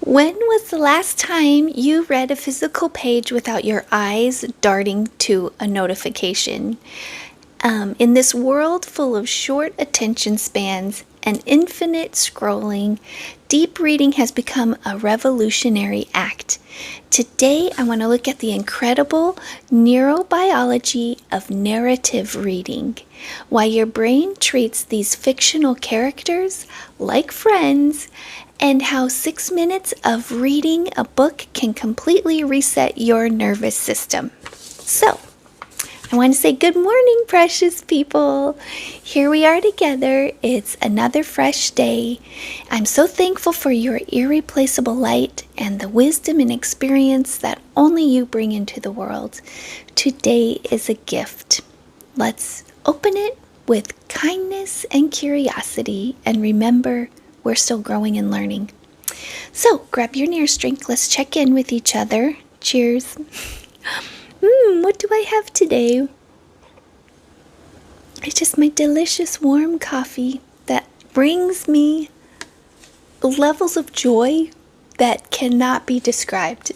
When was the last time you read a physical page without your eyes darting to a notification? In this world full of short attention spans and infinite scrolling, deep reading has become a revolutionary act. Today, I want to look at the incredible neurobiology of narrative reading, why your brain treats these fictional characters like friends, and how 6 minutes of reading a book can completely reset your nervous system. So, I want to say good morning, precious people. Here we are together. It's another fresh day. I'm so thankful for your irreplaceable light and the wisdom and experience that only you bring into the world. Today is a gift. Let's open it with kindness and curiosity, and remember, we're still growing and learning. So grab your nearest drink. Let's check in with each other. Cheers. What do I have today? It's just my delicious warm coffee that brings me levels of joy that cannot be described.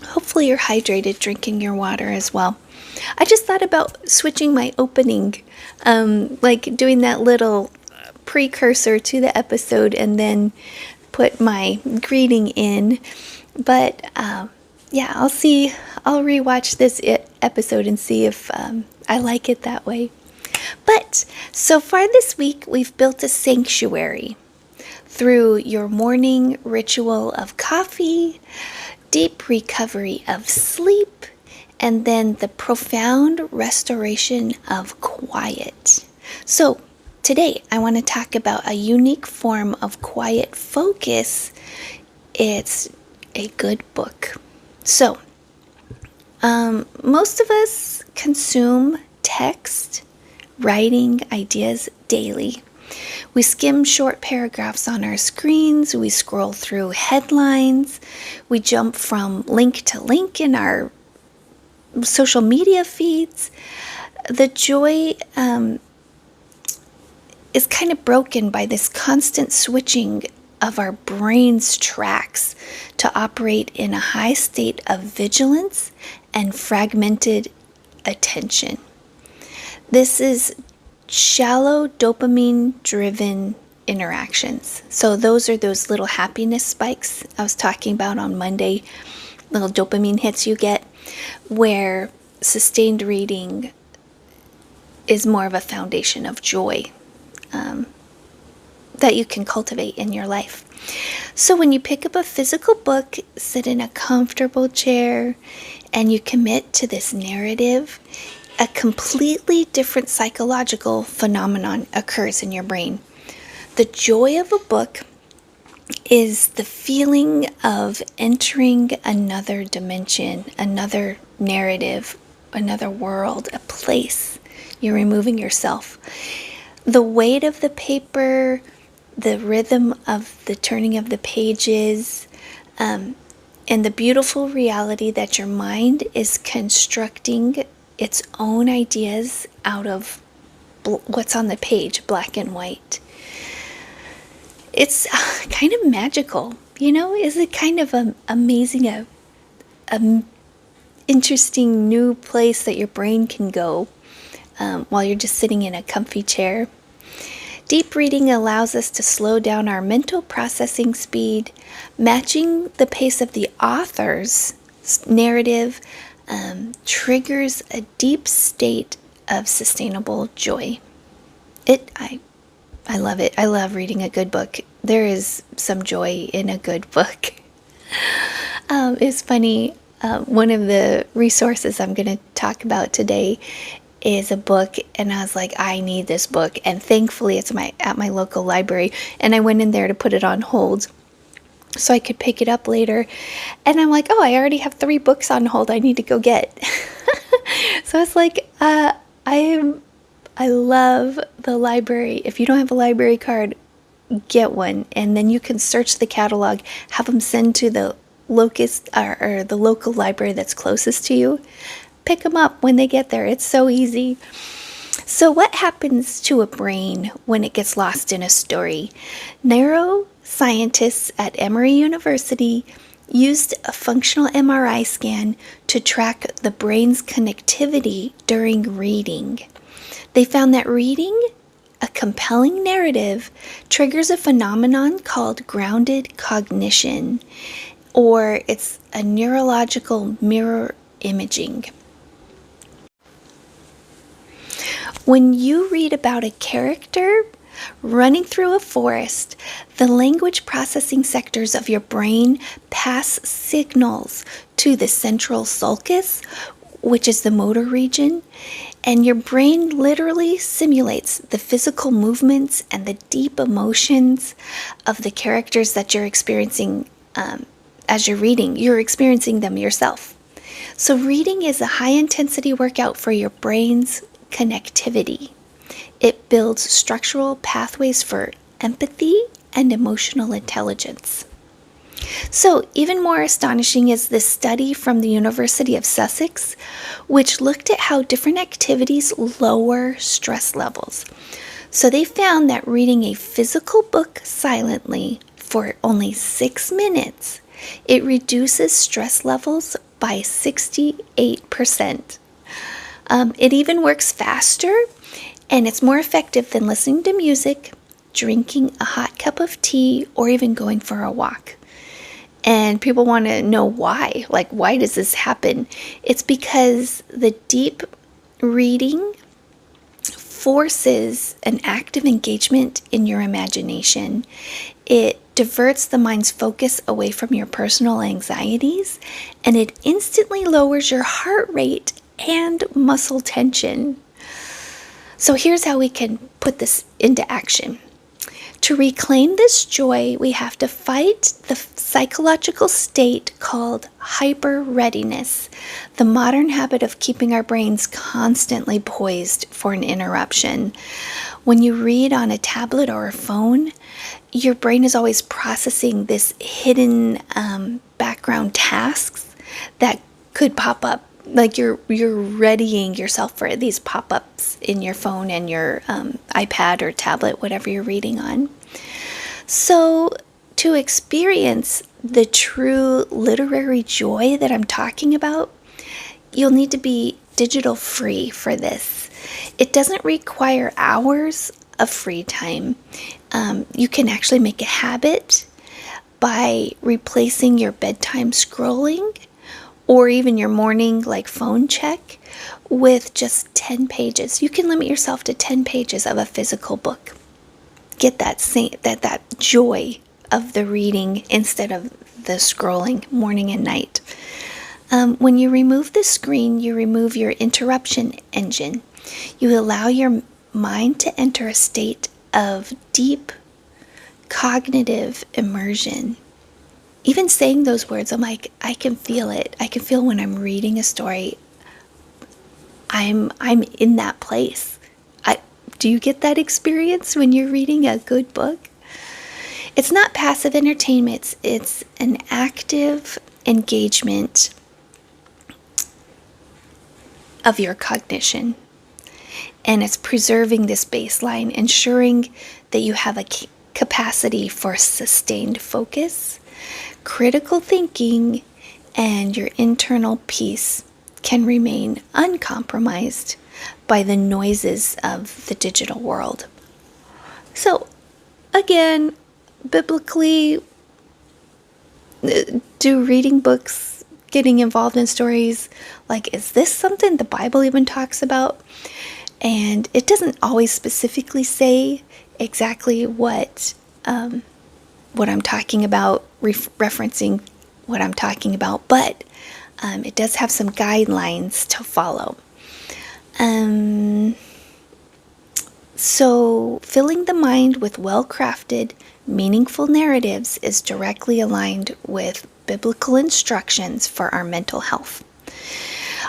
Hopefully you're hydrated drinking your water as well. I just thought about switching my opening, like doing that little precursor to the episode and then put my greeting in. But yeah, I'll rewatch this episode and see if I like it that way. But so far this week, we've built a sanctuary through your morning ritual of coffee, deep recovery of sleep, and then the profound restoration of quiet. So today, I want to talk about a unique form of quiet focus. It's a good book. So, most of us consume text, writing ideas daily. We skim short paragraphs on our screens, we scroll through headlines, we jump from link to link in our social media feeds. The joy is kind of broken by this constant switching of our brain's tracks to operate in a high state of vigilance and fragmented attention. This is shallow dopamine-driven interactions. So those are those little happiness spikes I was talking about on Monday, little dopamine hits you get, where sustained reading is more of a foundation of joy that you can cultivate in your life. So when you pick up a physical book, sit in a comfortable chair, and you commit to this narrative, a completely different psychological phenomenon occurs in your brain. The joy of a book is the feeling of entering another dimension, another narrative, another world, a place. You're removing yourself. The weight of the paper, the rhythm of the turning of the pages, and the beautiful reality that your mind is constructing its own ideas out of what's on the page, black and white. It's kind of magical, Is it kind of amazing, a interesting new place that your brain can go while you're just sitting in a comfy chair. Deep reading allows us to slow down our mental processing speed, matching the pace of the author's narrative triggers a deep state of sustainable joy. I love it. I love reading a good book. There is some joy in a good book. It's funny. One of the resources I'm going to talk about today is a book, and I was like, I need this book, and thankfully it's at my local library, and I went in there to put it on hold so I could pick it up later, and I'm like, oh, I already have 3 books on hold I need to go get. So it's like, I love the library. If you don't have a library card, get one, and then you can search the catalog, have them send to the the local library that's closest to you. Pick them up when they get there. It's so easy. So, what happens to a brain when it gets lost in a story? Neuroscientists at Emory University used a functional MRI scan to track the brain's connectivity during reading. They found that reading a compelling narrative triggers a phenomenon called grounded cognition, or it's a neurological mirror imaging. When you read about a character running through a forest, the language processing sectors of your brain pass signals to the central sulcus, which is the motor region, and your brain literally simulates the physical movements and the deep emotions of the characters that you're experiencing as you're reading. You're experiencing them yourself. So reading is a high-intensity workout for your brain's connectivity. It builds structural pathways for empathy and emotional intelligence. So, even more astonishing is this study from the University of Sussex, which looked at how different activities lower stress levels. So, they found that reading a physical book silently for only 6 minutes, it reduces stress levels by 68%. It even works faster, and it's more effective than listening to music, drinking a hot cup of tea, or even going for a walk. And people want to know why. Like, why does this happen? It's because the deep reading forces an active engagement in your imagination. It diverts the mind's focus away from your personal anxieties, and it instantly lowers your heart rate and muscle tension. So here's how we can put this into action. To reclaim this joy, we have to fight the psychological state called hyper-readiness, the modern habit of keeping our brains constantly poised for an interruption. When you read on a tablet or a phone, your brain is always processing this hidden background tasks that could pop up. Like you're readying yourself for these pop-ups in your phone and your iPad or tablet, whatever you're reading on. So to experience the true literary joy that I'm talking about, you'll need to be digital free for this. It doesn't require hours of free time. You can actually make a habit by replacing your bedtime scrolling or even your morning phone check with just 10 pages. You can limit yourself to 10 pages of a physical book. Get that joy of the reading instead of the scrolling morning and night. When you remove the screen, you remove your interruption engine. You allow your mind to enter a state of deep cognitive immersion. Even saying those words, I'm like, I can feel it. I can feel when I'm reading a story, I'm in that place. Do you get that experience when you're reading a good book? It's not passive entertainment. It's an active engagement of your cognition. And it's preserving this baseline, ensuring that you have a capacity for sustained focus, critical thinking, and your internal peace can remain uncompromised by the noises of the digital world. So, again, biblically, do reading books, getting involved in stories, is this something the Bible even talks about? And it doesn't always specifically say exactly what I'm talking about, referencing what I'm talking about, but it does have some guidelines to follow. So filling the mind with well-crafted, meaningful narratives is directly aligned with biblical instructions for our mental health.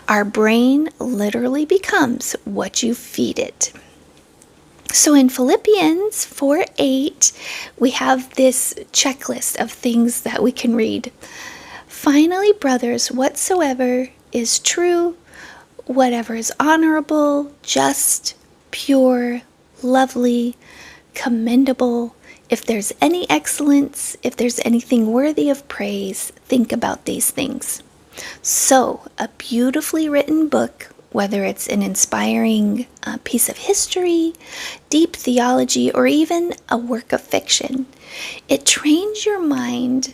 Our brain literally becomes what you feed it. So in Philippians 4:8, we have this checklist of things that we can read. Finally, brothers, whatsoever is true, whatever is honorable, just, pure, lovely, commendable. If there's any excellence, if there's anything worthy of praise, think about these things. So, a beautifully written book, whether it's an inspiring piece of history, deep theology, or even a work of fiction, it trains your mind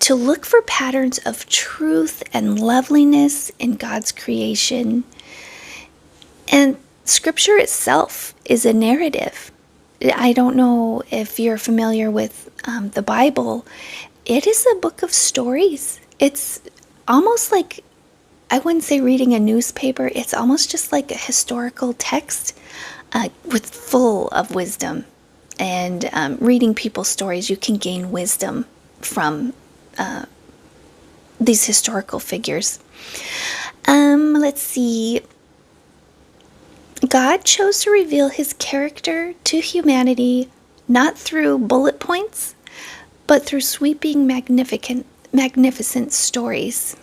to look for patterns of truth and loveliness in God's creation. And Scripture itself is a narrative. I don't know if you're familiar with the Bible. It is a book of stories. It's almost like, I wouldn't say reading a newspaper, it's almost just like a historical text with full of wisdom. And reading people's stories, you can gain wisdom from these historical figures. Let's see. God chose to reveal his character to humanity not through bullet points, but through sweeping, magnificent stories.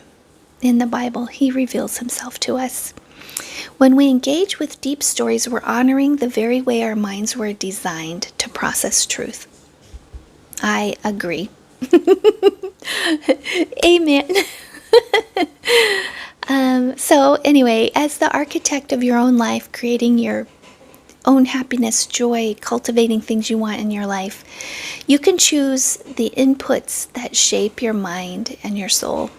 In the Bible, he reveals himself to us. When we engage with deep stories, we're honoring the very way our minds were designed to process truth. I agree. Amen. So anyway, as the architect of your own life, creating your own happiness, joy, cultivating things you want in your life, you can choose the inputs that shape your mind and your soul.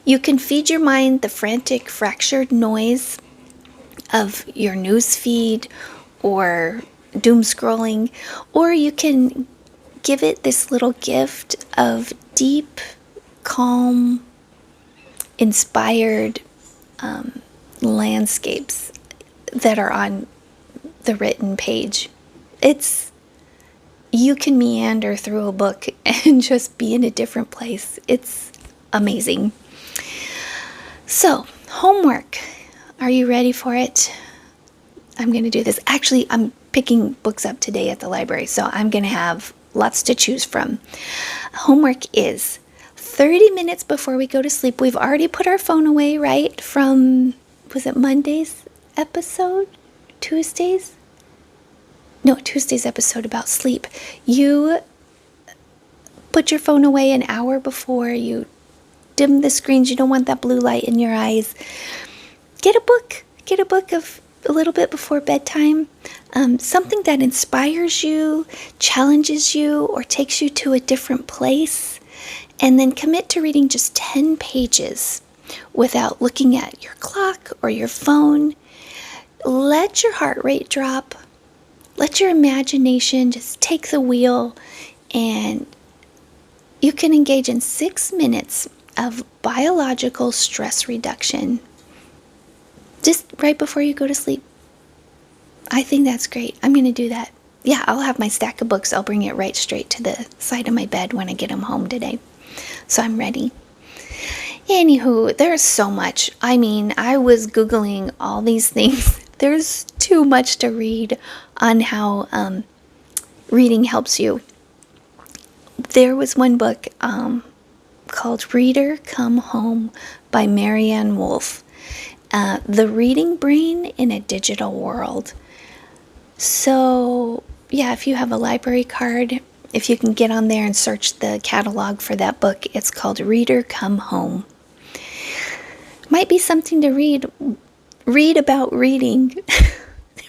You can feed your mind the frantic, fractured noise of your news feed or doom scrolling, or you can give it this little gift of deep, calm, inspired landscapes that are on the written page. You can meander through a book and just be in a different place. It's amazing. So, homework. Are you ready for it? I'm going to do this. Actually, I'm picking books up today at the library, so I'm going to have lots to choose from. Homework is 30 minutes before we go to sleep. We've already put our phone away, right? From, was it Monday's episode? Tuesday's episode about sleep. You put your phone away an hour before. You dim the screens. You don't want that blue light in your eyes. Get a book. Get a book of a little bit before bedtime. Something that inspires you, challenges you, or takes you to a different place. And then commit to reading just 10 pages without looking at your clock or your phone. Let your heart rate drop. Let your imagination just take the wheel, and you can engage in 6 minutes of biological stress reduction just right before you go to sleep. I think that's great. I'm going to do that. Yeah, I'll have my stack of books. I'll bring it right straight to the side of my bed when I get them home today. So I'm ready. Anywho, there's so much. I mean, I was Googling all these things. There's too much to read on how reading helps you. There was one book called Reader Come Home by Marianne Wolf. The Reading Brain in a Digital World. So, yeah, if you have a library card, if you can get on there and search the catalog for that book, it's called Reader Come Home. Might be something to read about reading,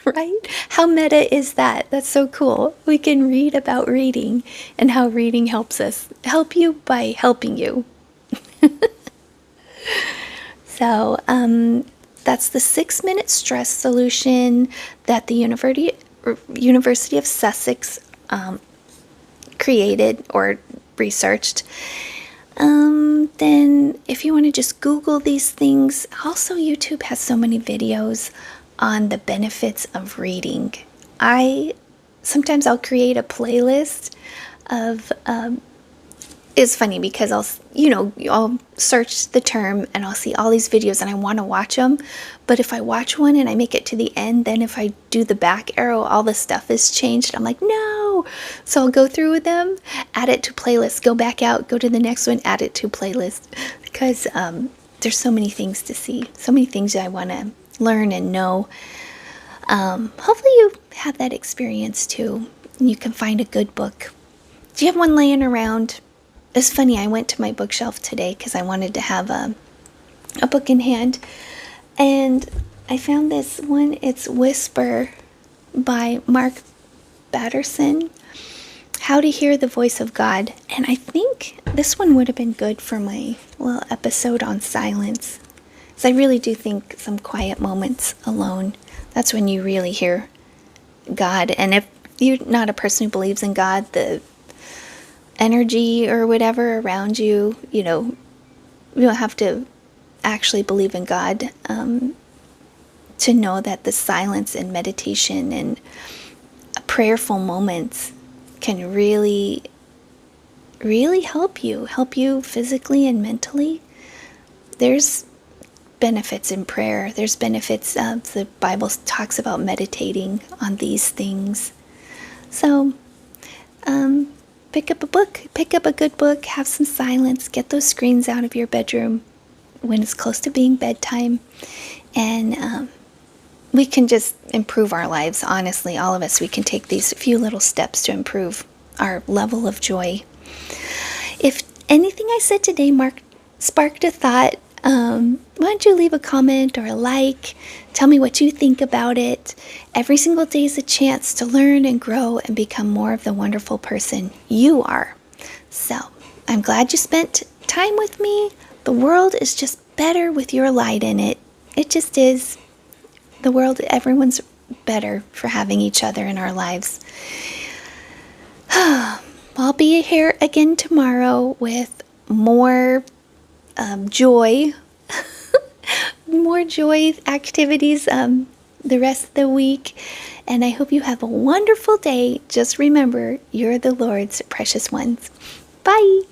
right? How meta is that? That's so cool. We can read about reading and how reading helps us. Help you by helping you. So, that's the 6-minute stress solution that the University of Sussex created or researched. Then if you want to just Google these things, also YouTube has so many videos on the benefits of reading. Sometimes I'll create a playlist of it's funny because I'll search the term and I'll see all these videos and I want to watch them. But if I watch one and I make it to the end, then if I do the back arrow, all the stuff is changed. I'm like, no. So I'll go through with them, add it to playlist, go back out, go to the next one, add it to playlist. Because there's so many things to see, so many things I want to learn and know. Hopefully you have that experience too. And you can find a good book. Do you have one laying around? It's funny, I went to my bookshelf today because I wanted to have a book in hand. And I found this one. It's Whisper by Mark Batterson. How to Hear the Voice of God. And I think this one would have been good for my little episode on silence. So I really do think some quiet moments alone, that's when you really hear God. And if you're not a person who believes in God, the energy or whatever around you, you don't have to actually believe in God to know that the silence and meditation and prayerful moments can really, really help you physically and mentally. There's benefits in prayer. There's benefits. The Bible talks about meditating on these things. So, pick up a book. Pick up a good book. Have some silence. Get those screens out of your bedroom when it's close to being bedtime. And we can just improve our lives. Honestly, all of us, we can take these few little steps to improve our level of joy. If anything I said today sparked a thought, why don't you leave a comment or a like? Tell me what you think about it. Every single day is a chance to learn and grow and become more of the wonderful person you are. So, I'm glad you spent time with me. The world is just better with your light in it. It just is. The world, everyone's better for having each other in our lives. I'll be here again tomorrow with more joy, more joy activities the rest of the week. And I hope you have a wonderful day. Just remember, you're the Lord's precious ones. Bye.